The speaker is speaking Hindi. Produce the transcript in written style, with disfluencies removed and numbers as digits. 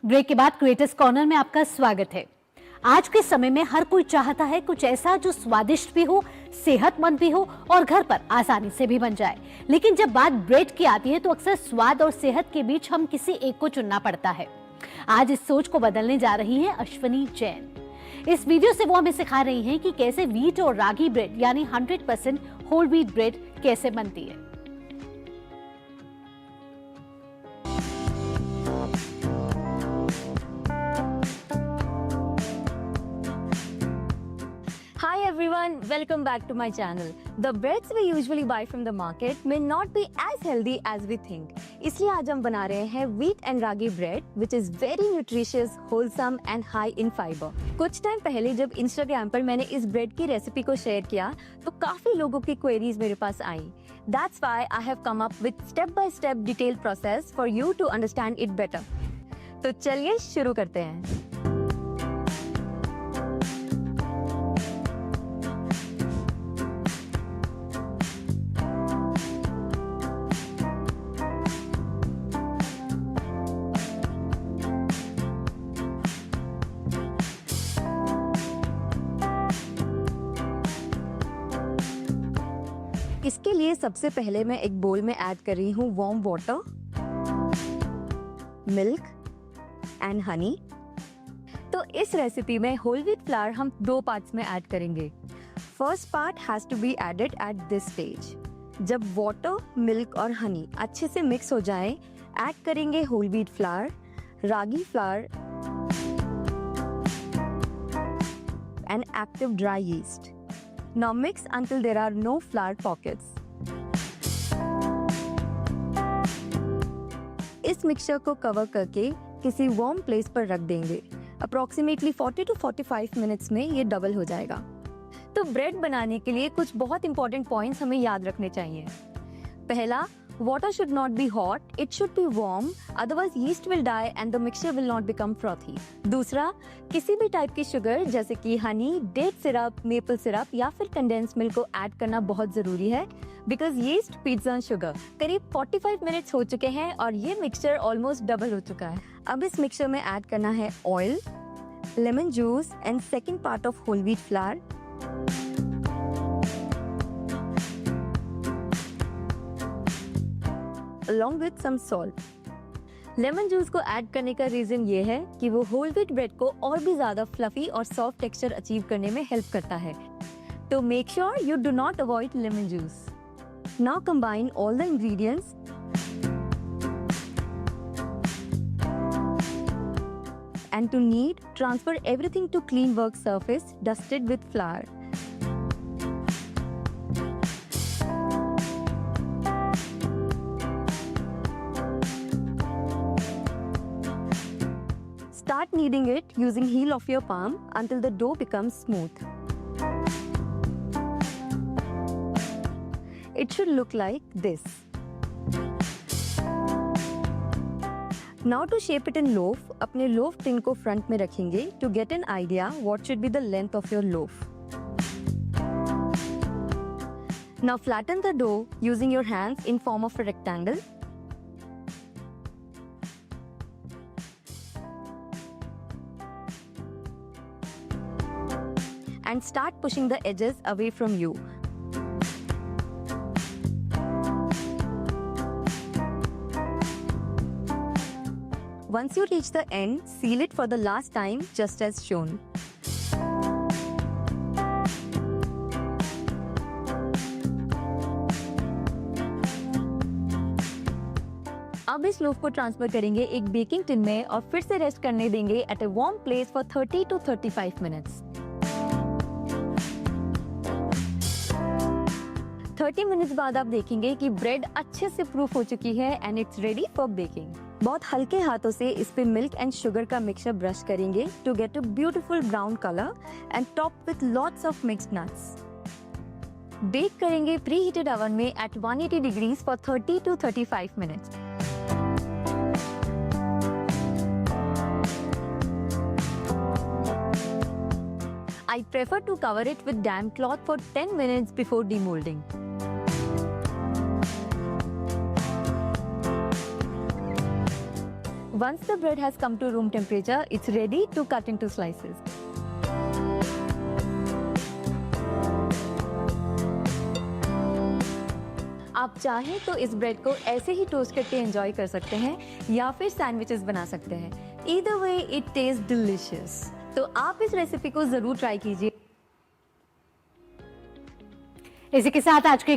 ब्रेक के बाद क्रिएटर्स कॉर्नर में आपका स्वागत है। आज के समय में हर कोई चाहता है कुछ ऐसा जो स्वादिष्ट भी हो, सेहतमंद भी हो और घर पर आसानी से भी बन जाए। लेकिन जब बात ब्रेड की आती है तो अक्सर स्वाद और सेहत के बीच हम किसी एक को चुनना पड़ता है। आज इस सोच को बदलने जा रही है अश्विनी जैन। इस वीडियो से वो हमें सिखा रही हैं कि कैसे व्हीट और रागी ब्रेड यानी 100% होल व्हीट ब्रेड कैसे बनती है। Hi everyone, welcome back to my channel. The breads we usually buy from the market may not be as healthy as we think. इसलिए आज हम बना रहे हैं wheat and ragi bread, which is very nutritious, wholesome and high in fiber. कुछ टाइम पहले जब Instagram पर मैंने इस ब्रेड की रेसिपी को शेयर किया, तो काफी लोगों की क्वेरीज मेरे पास आई. That's why I have come up with step-by-step detailed process for you to understand it better. तो चलिए शुरू करते हैं. इसके लिए सबसे पहले मैं एक बोल में ऐड कर रही हूँ warm water, milk and honey. तो इस रेसिपी में होल व्हीट फ्लावर हम दो पार्ट्स में ऐड करेंगे. First part has to be added at this stage. जब वाटर, मिल्क और हनी अच्छे से मिक्स हो जाए, ऐड करेंगे whole wheat flour, ragi flour and active dry yeast. Now mix until there are no flour pockets. इस मिक्सचर को कवर करके किसी वार्म प्लेस पर रख देंगे. अप्रोक्सीमेटली 40 to 45 मिनट्स में ये डबल हो जाएगा. तो ब्रेड बनाने के लिए कुछ बहुत इंपॉर्टेंट पॉइंट्स हमें याद रखने चाहिए. पहला, water should not be hot, it should be warm, otherwise yeast will die and the mixture will not become frothy. दूसरा, किसी भी टाइप की शुगर जैसे कि honey, date syrup, maple syrup या फिर कंडेंस मिल्क को ऐड करना बहुत जरूरी है, because yeast feeds on sugar. करीब 45 मिनट्स हो चुके हैं और ये मिक्सचर ऑलमोस्ट डबल हो चुका है. अब इस मिक्सचर में ऐड करना है oil, lemon juice and second part of whole wheat flour. Along with some salt. Lemon juice को ऐड करने का रीजन ये है कि वो होल व्हीट ब्रेड को और भी ज्यादा फ्लफी और सॉफ्ट टेक्सचर अचीव करने में हेल्प करता है. तो make sure you do not avoid lemon juice. Now combine all the ingredients and to knead, transfer everything to clean work surface dusted with flour. Start kneading it using heel of your palm until the dough becomes smooth. It should look like this. Now to shape it in loaf, अपने loaf tin को front में रखेंगे to get an idea what should be the length of your loaf. Now flatten the dough using your hands in form of a rectangle. And start pushing the edges away from you. Once you reach the end, seal it for the last time just as shown. अब इस लोफ को ट्रांसफर करेंगे एक बेकिंग टिन में और फिर से रेस्ट करने देंगे at a warm place for 30 to 35 minutes. 30 minutes बाद आप देखेंगे कि ब्रेड अच्छे से प्रूफ हो चुकी है and it's ready for baking. बहुत हल्के हाथों से इस पे मिल्क एंड शुगर का मिक्सचर ब्रश करेंगे to get a beautiful brown colour and top with lots of mixed nuts. Bake करेंगे प्री हीटेड ओवन में at 180 degrees for 30 to 35 minutes. I prefer to cover it with damp cloth for 10 minutes before demolding. Once the bread has come to room temperature, it's ready to cut into slices. आप चाहें तो इस ब्रेड को ऐसे ही टोस्ट करके एंजॉय कर सकते हैं या फिर सैंडविचेस बना सकते हैं। Either way, it tastes delicious. तो आप इस रेसिपी को जरूर ट्राई कीजिए। इसी के साथ आज के